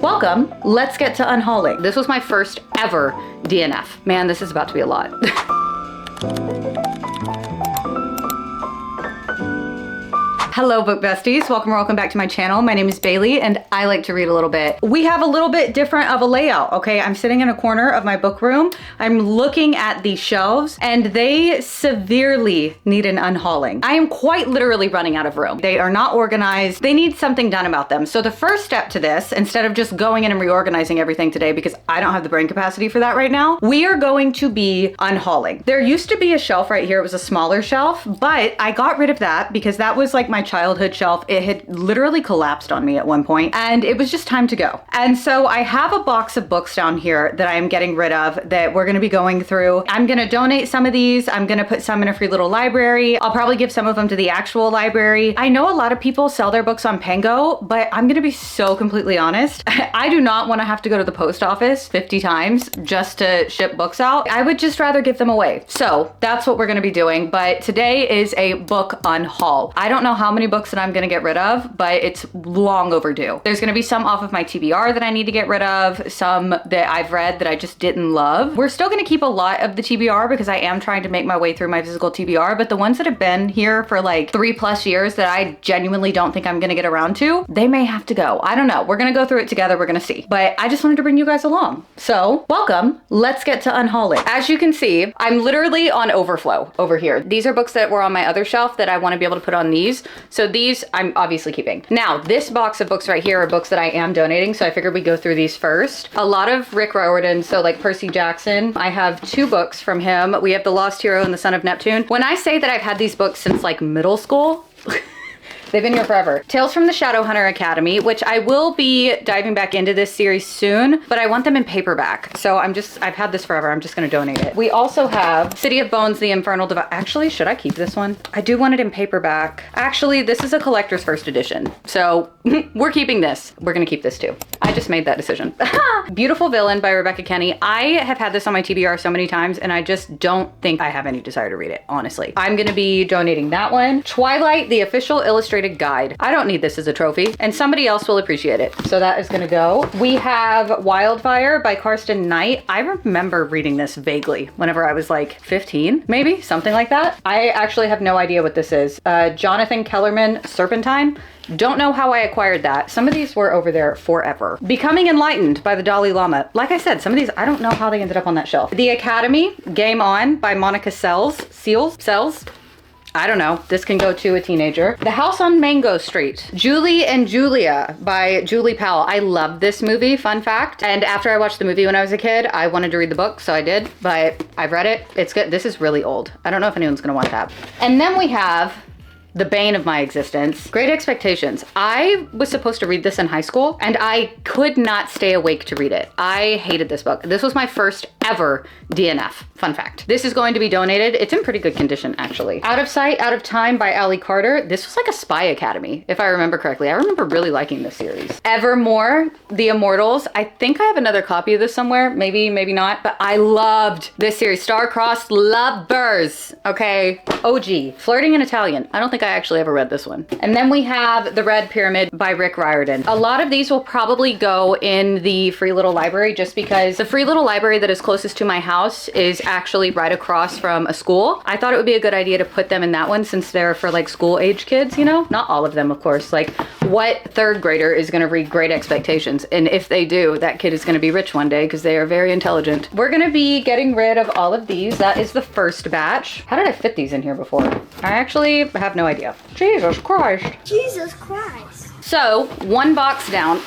Welcome, let's get to unhauling. This was my first ever DNF. Man, this is about to be a lot. Hello book besties, welcome back to my channel. My name is Bailey and I like to read a little bit. We have a little bit different of a layout, okay? I'm sitting in a corner of my book room. I'm looking at these shelves and they severely need an unhauling. I am quite literally running out of room. They are not organized. They need something done about them. So the first step to this, instead of just going in and reorganizing everything today because I don't have the brain capacity for that right now, we are going to be unhauling. There used to be a shelf right here. It was a smaller shelf, but I got rid of that because that was like my childhood shelf. It had literally collapsed on me at one point and it was just time to go. And so I have a box of books down here that I am getting rid of that we're going to be going through. I'm going to donate some of these. I'm going to put some in a free little library. I'll probably give some of them to the actual library. I know a lot of people sell their books on Pango, but I'm going to be so completely honest. I do not want to have to go to the post office 50 times just to ship books out. I would just rather give them away. So that's what we're going to be doing. But today is a book unhaul. I don't know how many books that I'm gonna get rid of, but it's long overdue. There's gonna be some off of my TBR that I need to get rid of, some that I've read that I just didn't love. We're still gonna keep a lot of the TBR because I am trying to make my way through my physical TBR, but the ones that have been here for like 3+ years that I genuinely don't think I'm gonna get around to, they may have to go. I don't know. We're gonna go through it together. We're gonna see. But I just wanted to bring you guys along. So welcome. Let's get to unhauling. As you can see, I'm literally on overflow over here. These are books that were on my other shelf that I want to be able to put on these. So these I'm obviously keeping. Now, this box of books right here are books that I am donating, so I figured we'd go through these first. A lot of Rick Riordan, so like Percy Jackson. I have 2 books from him. We have The Lost Hero and The Son of Neptune. When I say that I've had these books since like middle school, they've been here forever. Tales from the Shadowhunter Academy, which I will be diving back into this series soon, but I want them in paperback. So I've had this forever. I'm just gonna donate it. We also have City of Bones, The Infernal Device. Actually, should I keep this one? I do want it in paperback. Actually, this is a collector's first edition. So we're keeping this. We're gonna keep this too. I just made that decision. Beautiful Villain by Rebecca Kenny. I have had this on my TBR so many times and I just don't think I have any desire to read it, honestly. I'm gonna be donating that one. Twilight, the official illustrated guide. I don't need this as a trophy and somebody else will appreciate it. So that is gonna go. We have Wildfire by Karsten Knight. I remember reading this vaguely whenever I was like 15, maybe something like that. I actually have no idea what this is. Jonathan Kellerman, Serpentine. Don't know how I acquired that. Some of these were over there forever. Becoming Enlightened by the Dalai Lama. Like I said, some of these, I don't know how they ended up on that shelf. The Academy, Game On by Monica Sells. I don't know. This can go to a teenager. The House on Mango Street. Julie and Julia by Julie Powell. I love this movie, fun fact. And after I watched the movie when I was a kid, I wanted to read the book, so I did. But I've read it. It's good. This is really old. I don't know if anyone's gonna want that. And then we have the bane of my existence, Great Expectations. I was supposed to read this in high school and I could not stay awake to read it. I hated this book. This was my first ever DNF. Fun fact. This is going to be donated. It's in pretty good condition, actually. Out of Sight, Out of Time by Allie Carter. This was like a spy academy, if I remember correctly. I remember really liking this series. Evermore, The Immortals. I think I have another copy of this somewhere. Maybe, maybe not. But I loved this series. Star-Crossed Lovers. Okay. OG. Flirting in Italian. I don't think I actually ever read this one. And then we have The Red Pyramid by Rick Riordan. A lot of these will probably go in the free little library just because the free little library that is closest to my house is actually right across from a school. I thought it would be a good idea to put them in that one since they're for like school age kids, you know? Not all of them, of course. Like what 3rd grader is gonna read Great Expectations? And if they do, that kid is gonna be rich one day because they are very intelligent. We're gonna be getting rid of all of these. That is the first batch. How did I fit these in here before? I actually have no idea. Jesus Christ. Jesus Christ. So 1 box down.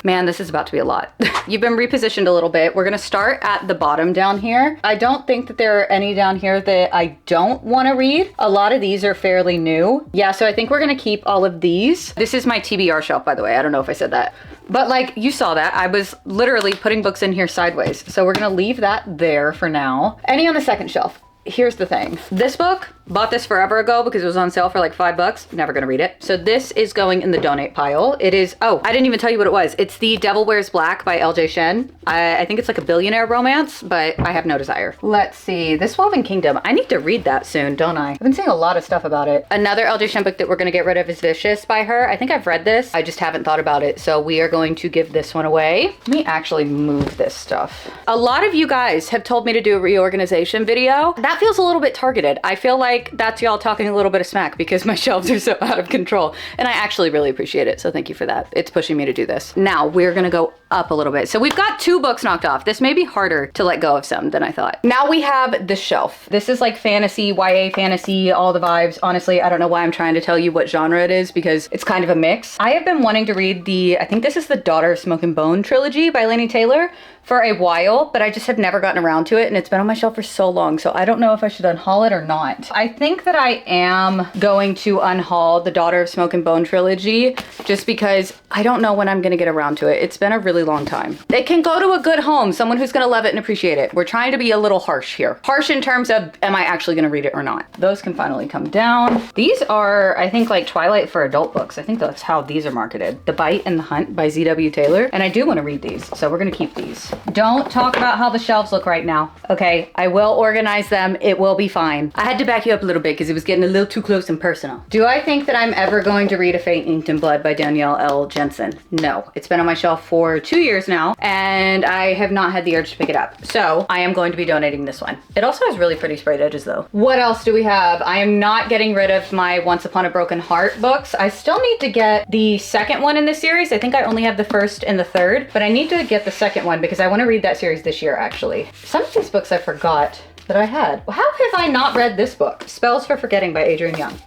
Man, this is about to be a lot. You've been repositioned a little bit. We're gonna start at the bottom down here. I don't think that there are any down here that I don't wanna read. A lot of these are fairly new. Yeah, so I think we're gonna keep all of these. This is my TBR shelf, by the way. I don't know if I said that. But like, you saw that. I was literally putting books in here sideways. So we're gonna leave that there for now. Any on the second shelf? here's the thing. This book, bought this forever ago because it was on sale for like $5. Never gonna read it. So this is going in the donate pile. It is, oh, I didn't even tell you what it was. It's The Devil Wears Black by LJ Shen. I think it's like a billionaire romance, but I have no desire. Let's see, This Woven Kingdom. I need to read that soon, don't I? I've been seeing a lot of stuff about it. Another LJ Shen book that we're gonna get rid of is Vicious by her. I think I've read this. I just haven't thought about it. So we are going to give this one away. Let me actually move this stuff. A lot of you guys have told me to do a reorganization video. That feels a little bit targeted. I feel like that's y'all talking a little bit of smack because my shelves are so out of control. And I actually really appreciate it. So thank you for that. It's pushing me to do this. Now we're gonna go up a little bit. So we've got 2 books knocked off. This may be harder to let go of some than I thought. Now we have the shelf. This is like fantasy, YA fantasy, all the vibes. Honestly, I don't know why I'm trying to tell you what genre it is because it's kind of a mix. I have been wanting to read I think this is the Daughter of Smoke and Bone trilogy by Laini Taylor for a while, but I just have never gotten around to it and it's been on my shelf for so long, so I don't know if I should unhaul it or not. I think that I am going to unhaul the Daughter of Smoke and Bone trilogy just because I don't know when I'm gonna get around to it. It's been a really long time. It can go to a good home, someone who's gonna love it and appreciate it. We're trying to be a little harsh here. Harsh in terms of, am I actually gonna read it or not? Those can finally come down. These are, I think, like Twilight for adult books. I think that's how these are marketed. The Bite and the Hunt by Z.W. Taylor. And I do wanna read these, so we're gonna keep these. Don't talk about how the shelves look right now, okay? I will organize them. It will be fine. I had to back you up a little bit because it was getting a little too close and personal. Do I think that I'm ever going to read A Fate Inked in Blood by Danielle L. Jensen? No. It's been on my shelf for 2 years now, and I have not had the urge to pick it up. So I am going to be donating this one. It also has really pretty sprayed edges though. What else do we have? I am not getting rid of my Once Upon a Broken Heart books. I still need to get the second one in this series. I think I only have the first and the third, but I need to get the second one because I want to read that series this year actually. Some of these books I forgot that I had. How have I not read this book? Spells for Forgetting by Adrienne Young.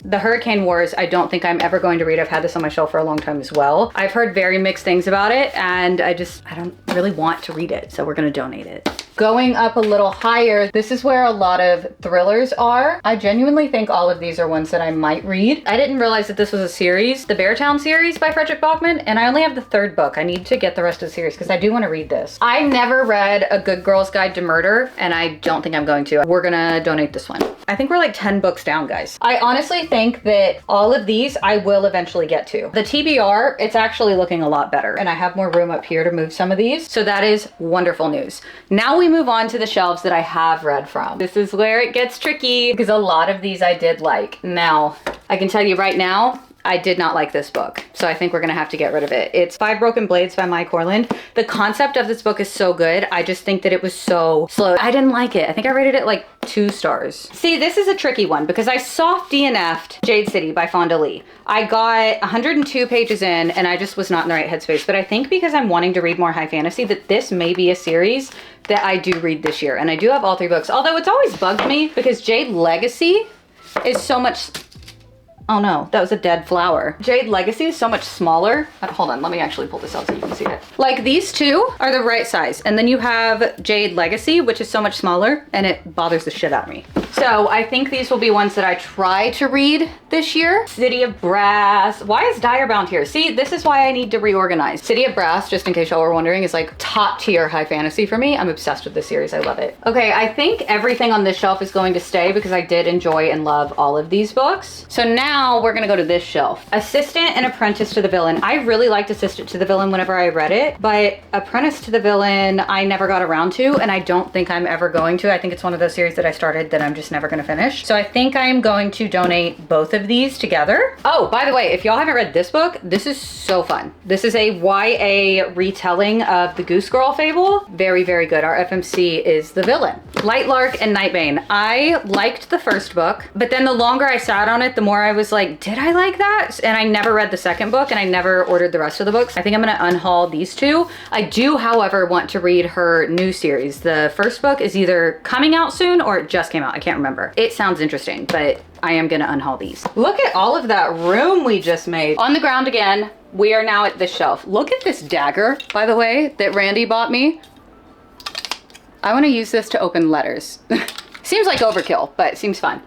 The Hurricane Wars, I don't think I'm ever going to read. I've had this on my shelf for a long time as well. I've heard very mixed things about it and I don't really want to read it, so we're gonna donate it. Going up a little higher, this is where a lot of thrillers are. I genuinely think all of these are ones that I might read. I didn't realize that this was a series, the Beartown series by Frederick Bachman, and I only have the 3rd book. I need to get the rest of the series because I do want to read this. I never read A Good Girl's Guide to Murder, and I don't think I'm going to. We're gonna donate this one. I think we're like 10 books down, guys. I honestly think that all of these I will eventually get to. The TBR, it's actually looking a lot better, and I have more room up here to move some of these, so that is wonderful news. Now we move on to the shelves that I have read from. This is where it gets tricky because a lot of these I did like. Now, I can tell you right now, I did not like this book, so I think we're gonna have to get rid of it. It's Five Broken Blades by Mai Corland. The concept of this book is so good. I just think that it was so slow. I didn't like it. I think I rated it like 2 stars. See, this is a tricky one because I soft DNF'd Jade City by Fonda Lee. I got 102 pages in and I just was not in the right headspace, but I think because I'm wanting to read more high fantasy that this may be a series that I do read this year. And I do have all 3 books, although it's always bugged me because Jade Legacy is so much, oh no, that was a dead flower. Jade Legacy is so much smaller. Hold on, let me actually pull this out so you can see it. Like these 2 are the right size. And then you have Jade Legacy, which is so much smaller and it bothers the shit out of me. So I think these will be ones that I try to read this year. City of Brass. Why is Direbound here? See, this is why I need to reorganize. City of Brass, just in case y'all were wondering, is like top tier high fantasy for me. I'm obsessed with this series. I love it. Okay, I think everything on this shelf is going to stay because I did enjoy and love all of these books. So now we're gonna go to this shelf. Assistant and Apprentice to the Villain. I really liked Assistant to the Villain whenever I read it, but Apprentice to the Villain I never got around to, and I don't think I'm ever going to. I think it's one of those series that I started that I'm just never gonna finish. So I think I am going to donate both of these together. Oh, by the way, if y'all haven't read this book, this is so fun. This is a YA retelling of the Goose Girl fable. Very, very good. Our FMC is the villain. Lightlark and Nightbane. I liked the first book, but then the longer I sat on it, the more I was like, did I like that? And I never read the second book and I never ordered the rest of the books. I think I'm gonna unhaul these 2. I do, however, want to read her new series. The first book is either coming out soon or it just came out. I can't remember. It sounds interesting, but I am gonna unhaul these. Look at all of that room we just made. On the ground again, we are now at this shelf. Look at this dagger, by the way, that Randy bought me. I wanna use this to open letters. Seems like overkill, but seems fun.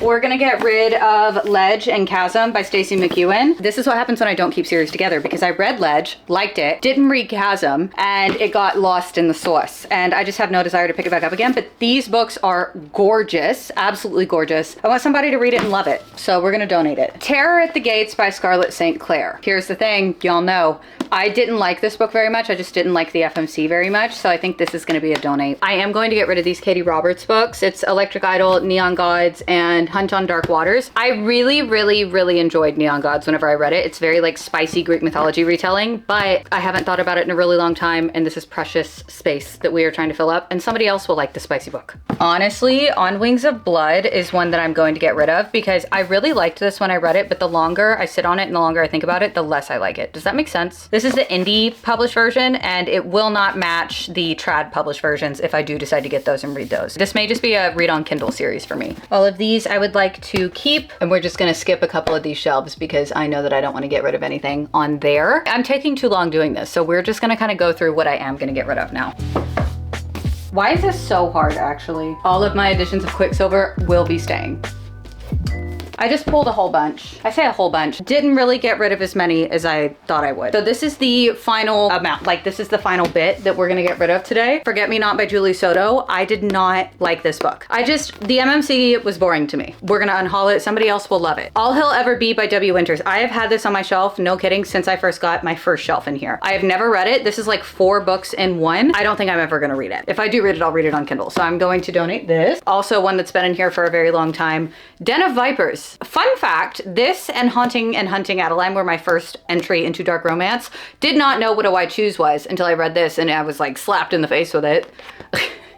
We're gonna get rid of Ledge and Chasm by Stacey McEwen. This is what happens when I don't keep series together, because I read Ledge, liked it, didn't read Chasm, and it got lost in the sauce. And I just have no desire to pick it back up again, but these books are gorgeous, absolutely gorgeous. I want somebody to read it and love it, so we're gonna donate it. Terror at the Gates by Scarlett St. Clair. Here's the thing, y'all know, I didn't like this book very much. I just didn't like the FMC very much, so I think this is gonna be a donate. I am going to get rid of these Katie Roberts books. It's Electric Idol, Neon Gods, and Hunt on Dark Waters. I really, really, really enjoyed Neon Gods whenever I read it. It's very like spicy Greek mythology retelling, but I haven't thought about it in a really long time, and this is precious space that we are trying to fill up, and somebody else will like the spicy book. Honestly, On Wings of Blood is one that I'm going to get rid of because I really liked this when I read it, but the longer I sit on it and the longer I think about it, the less I like it. Does that make sense? This is the indie published version, and it will not match the trad published versions if I do decide to get those and read those. This may just be a read on Kindle series for me. All of these I would like to keep, and we're just gonna skip a couple of these shelves because I know that I don't want to get rid of anything on there. I'm taking too long doing this, so we're just gonna kind of go through what I am gonna get rid of now. Why is this so hard, actually? All of my editions of Quicksilver will be staying. I just pulled a whole bunch. I say a whole bunch. Didn't really get rid of as many as I thought I would. So this is the final amount. Like, this is the final bit that we're gonna get rid of today. Forget Me Not by Julie Soto. I did not like this book. The MMC was boring to me. We're gonna unhaul it. Somebody else will love it. All He'll Ever Be by W. Winters. I have had this on my shelf, no kidding, since I first got my first shelf in here. I have never read it. This is like 4 books in one. I don't think I'm ever gonna read it. If I do read it, I'll read it on Kindle. So I'm going to donate this. Also one that's been in here for a very long time. Den of Vipers. Fun fact, this and Haunting and Hunting Adeline were my first entry into dark romance. Did not know what a white shoes was until I read this, and I was like slapped in the face with it.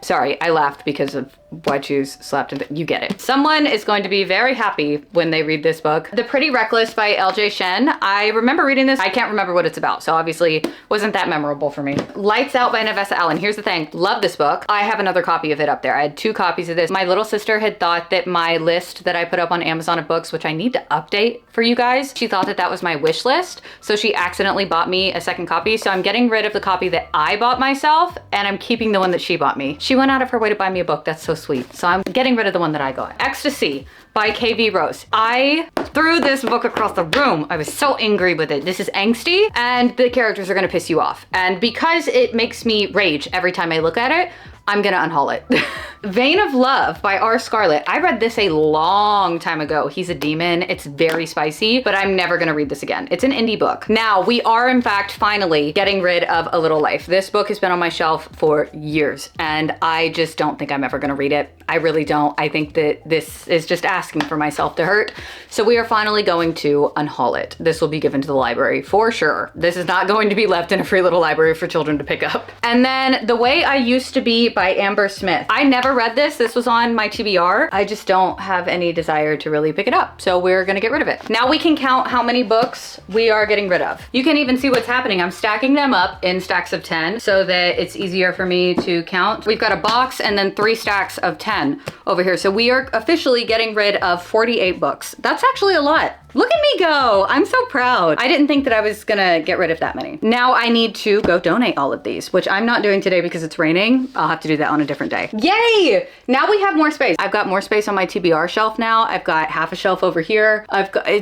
Sorry, I laughed because of white shoes slapped in you get it. Someone is going to be very happy when they read this book. The Pretty Reckless by LJ Shen. I remember reading this. I can't remember what it's about, so obviously wasn't that memorable for me. Lights Out by Nevessa Allen. Here's the thing, love this book. I have another copy of it up there. I had 2 copies of this. My little sister had thought that my list that I put up on Amazon of books, which I need to update for you guys, she thought that that was my wish list, so she accidentally bought me a second copy, so I'm getting rid of the copy that I bought myself, and I'm keeping the one that she bought me. She went out of her way to buy me a book. That's so sweet. So I'm getting rid of the one that I got. Ecstasy by KV Rose. I threw this book across the room. I was so angry with it. This is angsty, and the characters are gonna piss you off. And because it makes me rage every time I look at it, I'm gonna unhaul it. Vein of Love by R. Scarlett. I read this a long time ago. He's a demon. It's very spicy, but I'm never gonna read this again. It's an indie book. Now, we are in fact finally getting rid of A Little Life. This book has been on my shelf for years, and I just don't think I'm ever gonna read it. I really don't. I think that this is just asking for myself to hurt. So we are finally going to unhaul it. This will be given to the library for sure. This is not going to be left in a free little library for children to pick up. And then The Way I Used to Be by Amber Smith. I never read this. This was on my TBR. I just don't have any desire to really pick it up. So we're gonna get rid of it. Now we can count how many books we are getting rid of. You can even see what's happening. I'm stacking them up in stacks of 10 so that it's easier for me to count. We've got a box and then 3 stacks of 10 over here. So we are officially getting rid of 48 books. That's actually a lot. Look at me go. I'm so proud. I didn't think that I was gonna get rid of that many. Now I need to go donate all of these, which I'm not doing today because it's raining. I'll have to do that on a different day. Yay! Now we have more space. I've got more space on my TBR shelf now. I've got half a shelf over here.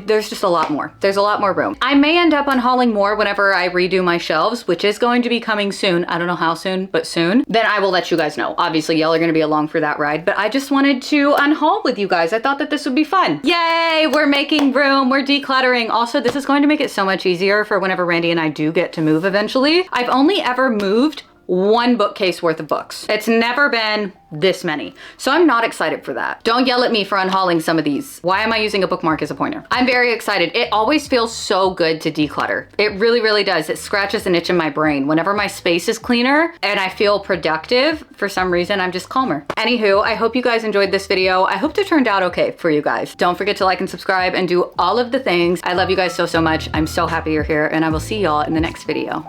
There's just a lot more. There's a lot more room. I may end up unhauling more whenever I redo my shelves, which is going to be coming soon. I don't know how soon, but soon. Then I will let you guys know. Obviously, y'all are gonna be along for that ride, but I just wanted to unhaul with you guys. I thought that this would be fun. Yay! We're making room. We're decluttering. Also, this is going to make it so much easier for whenever Randy and I do get to move eventually. I've only ever moved 1 bookcase worth of books. It's never been this many. So I'm not excited for that. Don't yell at me for unhauling some of these. Why am I using a bookmark as a pointer? I'm very excited. It always feels so good to declutter. It really, really does. It scratches an itch in my brain. Whenever my space is cleaner and I feel productive, for some reason, I'm just calmer. Anywho, I hope you guys enjoyed this video. I hope it turned out okay for you guys. Don't forget to like and subscribe and do all of the things. I love you guys so, so much. I'm so happy you're here, and I will see y'all in the next video.